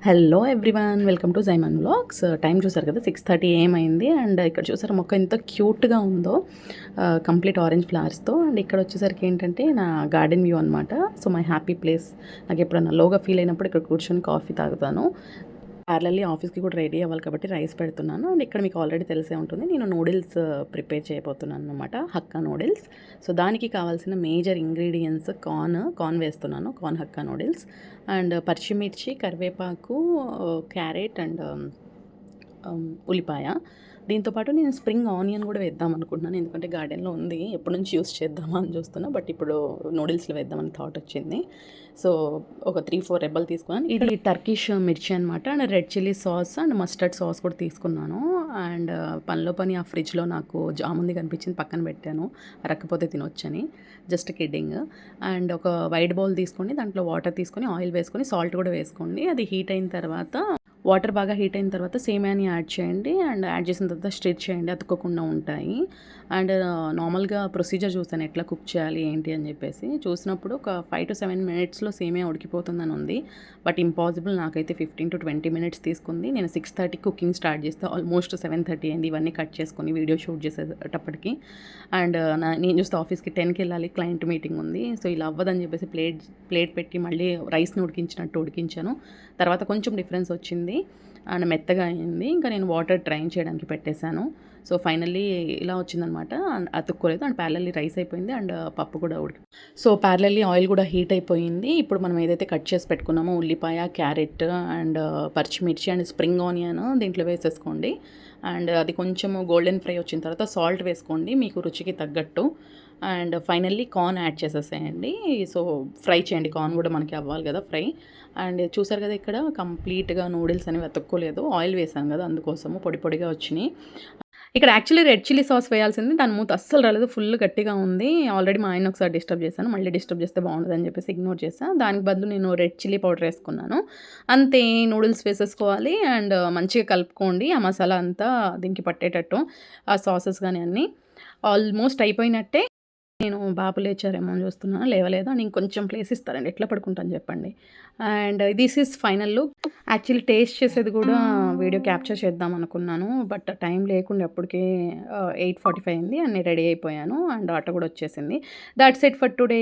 Hello everyone, welcome to Jaiman vlogs. Time చూసారు కదా, 6:30 ఏమైంది. అండ్ ఇక్కడ చూసారు మొక్క ఎంత క్యూట్గా ఉందో, కంప్లీట్ ఆరెంజ్ ఫ్లవర్స్తో. అండ్ ఇక్కడ వచ్చేసరికి ఏంటంటే నా గార్డెన్ వ్యూ అనమాట. So my happy place. నాకు ఎప్పుడన్నా లోగా ఫీల్ అయినప్పుడు ఇక్కడ కూర్చొని కాఫీ తాగుతాను. ప్యారలల్లీ ఆఫీస్కి కూడా రెడీ అవ్వాలి కాబట్టి రైస్ పెడుతున్నాను. అండ్ ఇక్కడ మీకు ఆల్రెడీ తెలిసే ఉంటుంది, నేను నూడిల్స్ ప్రిపేర్ చేయబోతున్నాను అనమాట, హక్కా నూడిల్స్. సో దానికి కావాల్సిన మేజర్ ఇంగ్రీడియంట్స్ కార్న్ వేస్తున్నాను, కార్న్ హక్కా నూడిల్స్. అండ్ పచ్చిమిర్చి, కరివేపాకు, క్యారెట్ అండ్ ఉల్లిపాయ. దీంతోపాటు నేను స్ప్రింగ్ ఆనియన్ కూడా వేద్దాం అనుకుంటున్నాను, ఎందుకంటే గార్డెన్లో ఉంది, ఎప్పటి నుంచి యూస్ చేద్దామా అని చూస్తున్నా. బట్ ఇప్పుడు నూడిల్స్లో వేద్దామని థాట్ వచ్చింది. సో ఒక 3-4 రెబ్బలు తీసుకున్నాను. ఇది టర్కిష్ మిర్చి అనమాట. And red chilli sauce and mustard sauce కూడా తీసుకున్నాను. అండ్ పనిలో పని ఆ ఫ్రిడ్జ్లో నాకు జాముంది కనిపించింది, పక్కన పెట్టాను, రక్కపోతే తినొచ్చని. Just kidding. అండ్ ఒక వైట్ బౌల్ తీసుకొని దాంట్లో వాటర్ తీసుకొని ఆయిల్ వేసుకొని సాల్ట్ కూడా వేసుకోండి. అది హీట్ అయిన తర్వాత, వాటర్ బాగా హీట్ అయిన తర్వాత సేమియాని యాడ్ చేయండి. అండ్ యాడ్ చేసిన తర్వాత స్టిర్ చేయండి, అతుక్కోకుండా ఉంటాయి. అండ్ నార్మల్గా ప్రొసీజర్ చూసాను ఎట్లా కుక్ చేయాలి ఏంటి అని చెప్పేసి. చూసినప్పుడు ఒక 5 to 7 మినిట్స్లో సేమియా ఉడికిపోతుందని ఉంది. బట్ ఇంపాసిబుల్, నాకైతే 15 to 20 మినిట్స్ తీసుకుంది. నేను 6:30 కుకింగ్ స్టార్ట్ చేస్తే ఆల్మోస్ట్ 7:30 అయింది, ఇవన్నీ కట్ చేసుకొని వీడియో షూట్ చేసేటప్పటికి. అండ్ నేను చూస్తే ఆఫీస్కి 10కి వెళ్ళాలి, క్లయింట్ మీటింగ్ ఉంది. సో ఇలా అవ్వదని చెప్పేసి ప్లేట్ పెట్టి మళ్ళీ రైస్ని ఉడికించినట్టు ఉడికించాను. తర్వాత కొంచెం డిఫరెన్స్ వచ్చింది అండ్ మెత్తగా అయింది. ఇంకా నేను వాటర్ డ్రైన్ చేయడానికి పెట్టేశాను. సో ఫైనల్లీ ఇలా వచ్చిందనమాట, అతుక్కోలేదు. అండ్ ప్యారలల్లీ రైస్ అయిపోయింది అండ్ పప్పు కూడా ఉడికి. సో ప్యారలల్లీ ఆయిల్ కూడా హీట్ అయిపోయింది. ఇప్పుడు మనం ఏదైతే కట్ చేసి పెట్టుకున్నామో ఉల్లిపాయ, క్యారెట్ అండ్ పచ్చిమిర్చి అండ్ స్ప్రింగ్ ఆనియన్ దీంట్లో వేసేసుకోండి. అండ్ అది కొంచెము గోల్డెన్ ఫ్రై వచ్చిన తర్వాత సాల్ట్ వేసుకోండి మీకు రుచికి తగ్గట్టు. అండ్ ఫైనల్లీ కార్న్ యాడ్ చేసేసేయండి. సో ఫ్రై చేయండి, కార్న్ కూడా మనకి అవ్వాలి కదా ఫ్రై. అండ్ చూసారు కదా, ఇక్కడ కంప్లీట్గా నూడిల్స్ అనేవి వెతుక్కోలేదు, ఆయిల్ వేసాను కదా అందుకోసము పొడి పొడిగా వచ్చినాయి. ఇక్కడ యాక్చువల్లీ రెడ్ చిల్లీ సాస్ వేయాల్సింది, దాని మూత అస్సలు రాలేదు, ఫుల్ గట్టిగా ఉంది. ఆల్రెడీ మా ఆయన ఒకసారి డిస్టర్బ్ చేశాను, మళ్ళీ డిస్టర్బ్ చేస్తే బాగుండదని చెప్పేసి ఇగ్నోర్ చేశాను. దానికి బదులు నేను రెడ్ చిల్లీ పౌడర్ వేసుకున్నాను. అంతే, నూడిల్స్ వేసేసుకోవాలి అండ్ మంచిగా కలుపుకోండి ఆ మసాలా అంతా దీనికి పట్టేటట్టు, ఆ సాసెస్ కానీ అన్నీ. ఆల్మోస్ట్ అయిపోయినట్టే. నేను బాబు లేచారేమో అని చూస్తున్నాను, లేవలేదు. అండ్ ఇంకొంచెం ప్లేస్ ఇస్తారండి, ఎట్లా పడుకుంటాను చెప్పండి. And this is final look. Actually taste చేసేది కూడా వీడియో క్యాప్చర్ చేద్దాం అనుకున్నాను, బట్ టైం లేకుండా ఎప్పటికే 8:45 అయింది. అన్నీ రెడీ అయిపోయాను అండ్ ఆటో కూడా వచ్చేసింది. That's it for today.